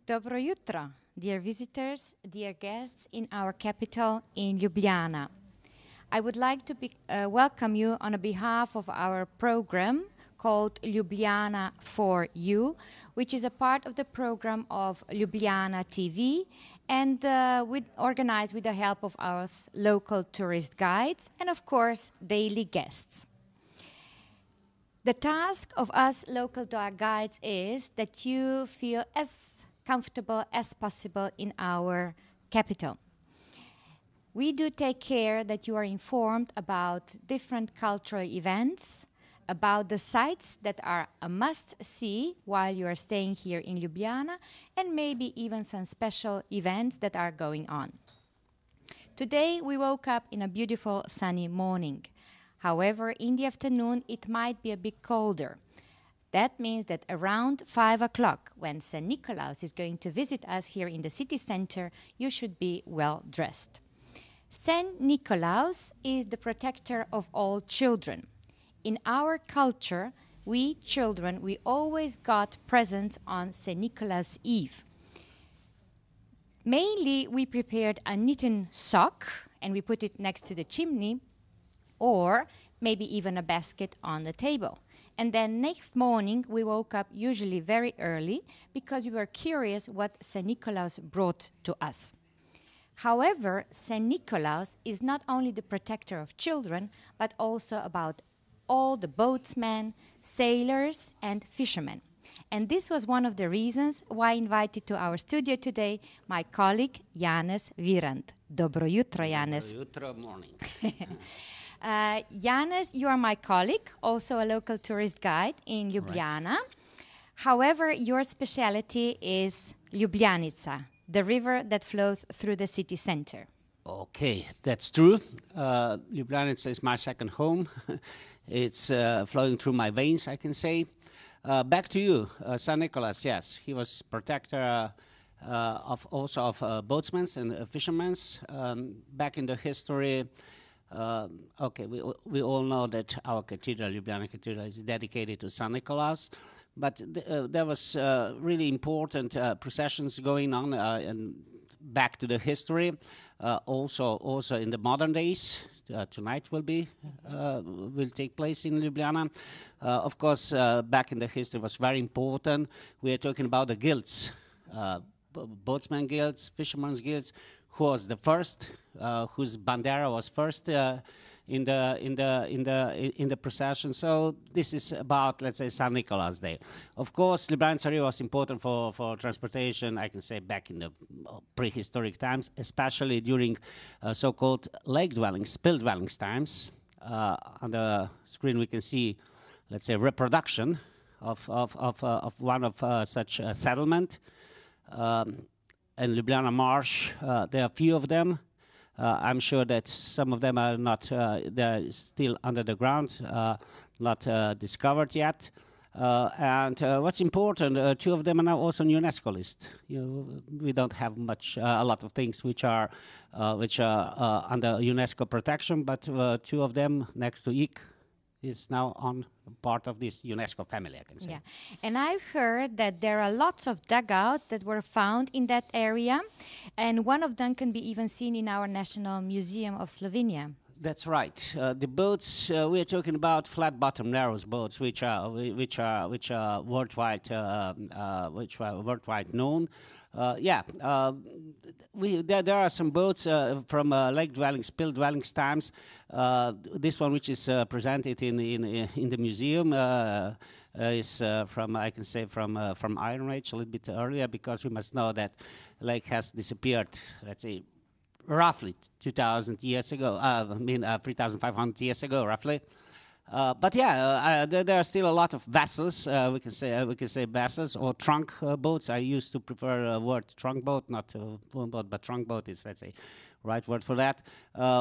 Dobro jutro, dear visitors, dear guests in our capital in Ljubljana. I would like to welcome you on behalf of our program called Ljubljana for You, which is a part of the program of Ljubljana TV and organized with the help of our local tourist guides and, of course, daily guests. The task of us local guides is that you feel as comfortable as possible in our capital. We do take care that you are informed about different cultural events, about the sites that are a must-see while you are staying here in Ljubljana, and maybe even some special events that are going on. Today we woke up in a beautiful sunny morning. However, in the afternoon it might be a bit colder. That means that around 5 o'clock, when St. Nikolaus is going to visit us here in the city center, you should be well dressed. St. Nikolaus is the protector of all children. In our culture, we children, we always got presents on St. Nikolaus Eve. Mainly, we prepared a knitted sock and we put it next to the chimney, or maybe even a basket on the table. And then next morning, we woke up usually very early because we were curious what St. Nikolaus brought to us. However, St. Nikolaus is not only the protector of children, but also about all the boatsmen, sailors, and fishermen. And this was one of the reasons why I invited to our studio today my colleague, Janez Virant. Dobro jutro, Janez. Dobro jutro, morning. Janez, you are my colleague, also a local tourist guide in Ljubljana. Right. However, your specialty is Ljubljanica, the river that flows through the city center. Okay, that's true. Ljubljanica is my second home. It's flowing through my veins, I can say. Back to you, St. Nicholas, yes. He was protector of boatsmen and fishermen. Back in the history, okay, we all know that our cathedral, Ljubljana Cathedral, is dedicated to St. Nicholas. But there was really important processions going on and back to the history. Also in the modern days. Tonight will take place in Ljubljana. Of course, back in the history was very important. We are talking about the guilds, boatsmen guilds, fishermen's guilds. Who was the first? Whose bandera was first in the procession? So this is about, let's say, St. Nicholas Day. Of course, Ljubljanica was important for transportation. I can say back in the prehistoric times, especially during so-called lake dwellings, spill dwellings times. On the screen we can see, let's say, reproduction of one of such a settlement. And Ljubljana Marsh, there are a few of them. I'm sure that some of them are not, they're still under the ground, not discovered yet. And what's important, two of them are now also on UNESCO list. We don't have a lot of things which are under UNESCO protection, but two of them next to Ik is now on part of this UNESCO family, I can say. Yeah, and I've heard that there are lots of dugouts that were found in that area, and one of them can be even seen in our National Museum of Slovenia. That's right. The boats we are talking about, flat-bottom narrows boats, which are worldwide known. There are some boats from lake dwellings, spill dwellings times. This one, which is presented in the museum, is from, I can say, from Iron Age, a little bit earlier, because we must know that lake has disappeared, let's say, roughly 2,000 years ago. 3,500 years ago, roughly. But yeah, there are still a lot of vessels. We can say vessels or trunk boats. I used to prefer the word trunk boat, not full boat, but trunk boat is, let's say, right word for that,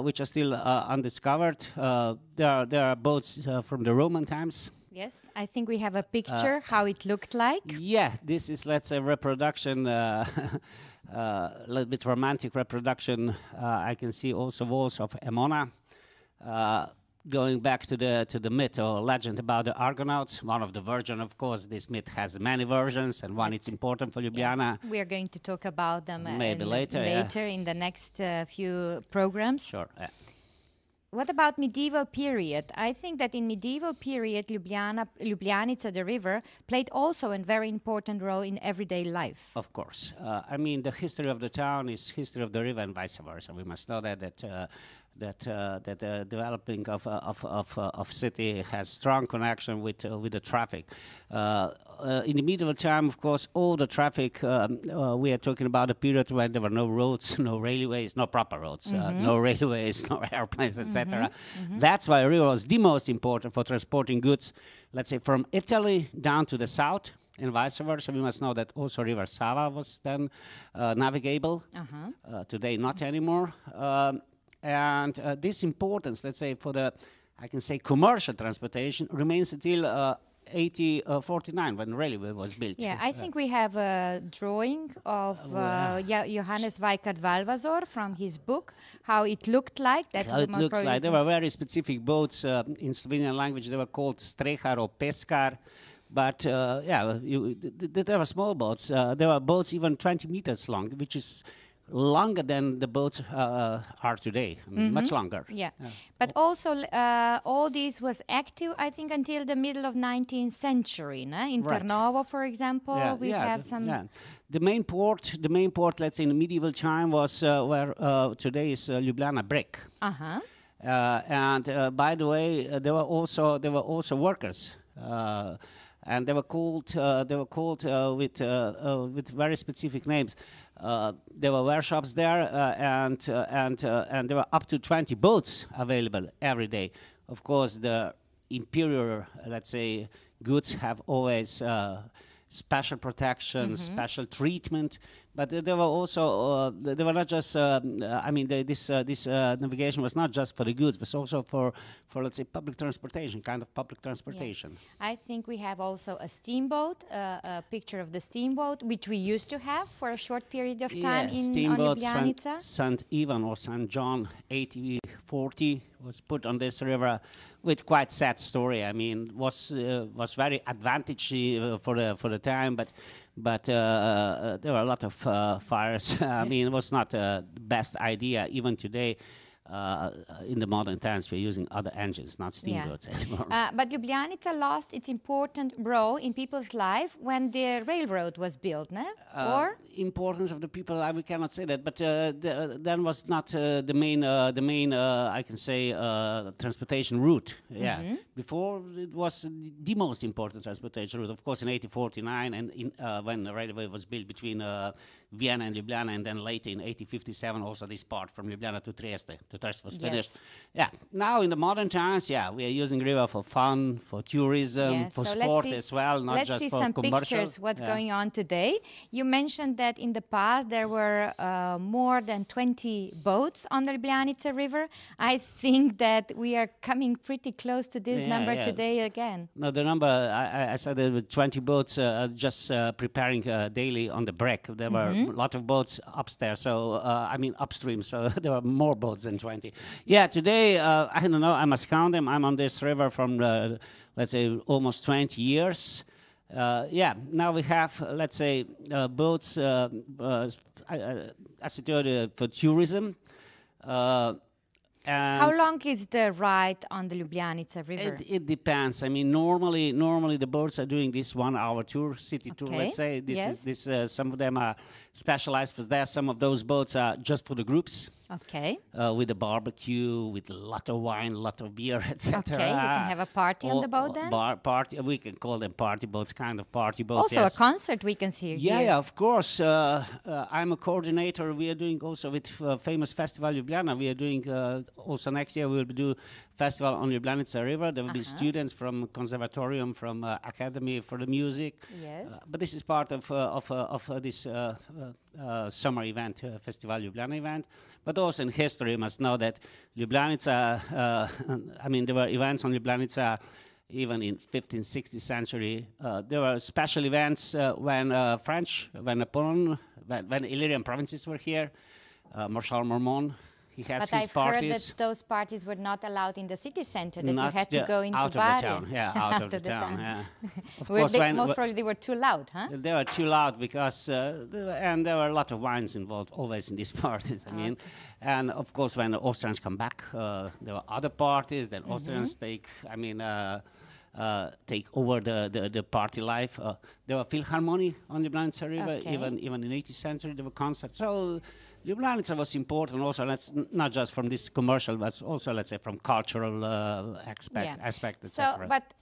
which are still undiscovered. There are boats from the Roman times. Yes, I think we have a picture how it looked like. Yeah, this is, let's say, reproduction, a little bit romantic reproduction. I can see also walls of Emona. going back to the myth or legend about the Argonauts, one of the versions, of course, this myth has many versions, and one it's important for Ljubljana. We are going to talk about them maybe later in the next few programs. Sure. What about medieval period? I think that in medieval period, Ljubljanica, the river, played also a very important role in everyday life. Of course. I mean, the history of the town is history of the river and vice versa. We must know that the developing of city has strong connection with the traffic. In the medieval time, of course, all the traffic, we are talking about a period when there were no roads, no railways, no proper roads, no railways, no airplanes, etc. That's why river was the most important for transporting goods, let's say, from Italy down to the south, and vice versa. We must know that also River Sava was then navigable. Today, not anymore. And this importance, let's say, for the, I can say, commercial transportation remains until 1849 when railway was built. Yeah, I think we have a drawing of Johannes Weikart Valvasor from his book, how it looked like. How it looks like. There were very specific boats in Slovenian language. They were called strehar or peskar. But there were small boats. There were boats even 20 meters long, which is longer than the boats are today, much longer. Yeah, but also all this was active, I think, until the middle of 19th century. No? In Trnovo, for example, we have some. Yeah. The main port, let's say, in the medieval time was where today is Ljubljana brick. And by the way, there were also workers. And they were called with very specific names. There were workshops there, and there were up to 20 boats available every day. Of course, the imperial, let's say, goods have always special protection, special treatment. But there were also they were not just. I mean, this navigation was not just for the goods; it was also for let's say public transportation, kind of public transportation. Yeah. I think we have also a steamboat, a picture of the steamboat, which we used to have for a short period of time on Ljubljanica. St. Ivan or St. John, 1840 was put on this river, with quite sad story. I mean, was very advantageous for the time, but there were a lot of fires. I mean, it was not the best idea. Even today, in the modern times, we're using other engines, not steamboats anymore. But Ljubljanica lost its important role in people's life when the railroad was built, no? Or importance of the people, we cannot say that. But then was not the main, I can say, transportation route. Yeah, before it was the most important transportation route. Of course, in 1849, and when the railway was built between Vienna and Ljubljana, and then later in 1857, also this part from Ljubljana to Trieste. Trieste was finished. Yeah. Now in the modern times, we are using river for fun, for tourism, for sport as well, not just for commercial. Let's see some pictures. What's going on today? You mentioned that in the past there were more than 20 boats on the Ljubljanica River. I think that we are coming pretty close to this number today again. No, the number I said there were 20 boats just preparing daily on the break. There were a lot of boats upstairs, so I mean upstream, so there were more boats than 20. Yeah, today, I don't know, I must count them. I'm on this river from, let's say, almost 20 years. Now we have, let's say, boats, as I told you, for tourism. How long is the ride on the Ljubljanica River? It depends. I mean, normally the boats are doing this 1 hour tour, city tour, let's say. Some of them are specialized for that. Some of those boats are just for the groups. Okay. With a barbecue, with a lot of wine, a lot of beer, etc. Okay, you can have a party on the boat then? Party, we can call them party boats, kind of party boats. Also a concert we can see here. Yeah, of course. I'm a coordinator. We are doing also with famous festival Ljubljana. We are doing also next year we will do festival on Ljubljanica River. There will be students from conservatorium, from academy for the music. Yes. But this is part of this summer event, festival Ljubljana event. But also in history, you must know that Ljubljanica, I mean, there were events on Ljubljanica even in 15th, 16th century. There were special events when Napoleon, when Illyrian provinces were here, Marshal Marmont, He has but his I've parties. heard that those parties were not allowed in the city center, that you Not had to go into out of the Bari. town. Yeah, out of the town. Yeah. Of Where course, most probably they were too loud, huh? they were too loud because and there were a lot of wines involved always in these parties. I mean, and of course when the Austrians come back, there were other parties. Then Austrians take over the party life. There were Philharmonic on the Ljubljanica River. Okay. Even in the 18th century there were concerts. So Ljubljanica was important also, not just from this commercial, but also, let's say, from cultural aspect, etc. So, but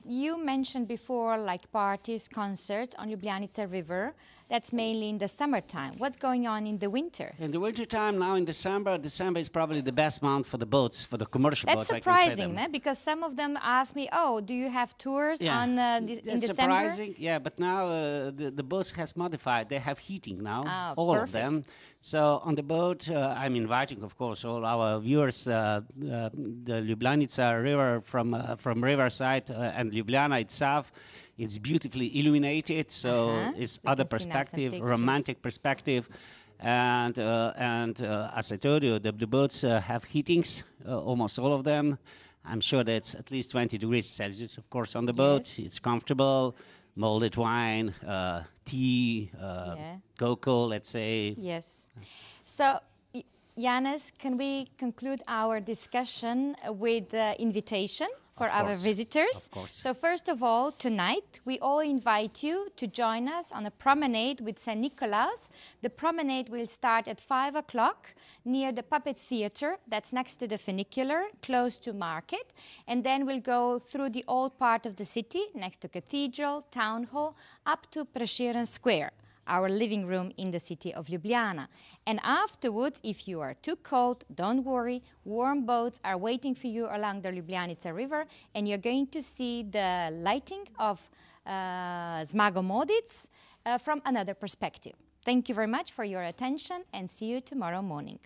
you mentioned before, like parties, concerts on Ljubljanica River. That's mainly in the summertime. What's going on in the winter? In the winter time, now in December is probably the best month for the boats, for the commercial That's boats. surprising, because some of them ask me, "Oh, do you have tours on in December?" Surprising, yeah. But now the boats has modified. They have heating now, all perfect. of them. So on the boat, I'm inviting, of course, all our viewers. The Ljubljanica River from Riverside and Ljubljana itself. It's beautifully illuminated, so it's other perspective, romantic perspective, and as I told you, the boats have heatings, almost all of them. I'm sure that's at least 20 degrees Celsius, of course, on the boat. It's comfortable, molded wine, tea, cocoa, let's say. Yes. So, Janez, can we conclude our discussion with the invitation for our visitors? Of course. So first of all, tonight we all invite you to join us on a promenade with St. Miklavž. The promenade will start at 5 o'clock near the Puppet Theatre, that's next to the funicular, close to Market. And then we'll go through the old part of the city, next to Cathedral, Town Hall, up to Prešeren Square, our living room in the city of Ljubljana. And afterwards, if you are too cold, don't worry, warm boats are waiting for you along the Ljubljanica River, and you're going to see the lighting of Zmagomodic from another perspective. Thank you very much for your attention, and see you tomorrow morning.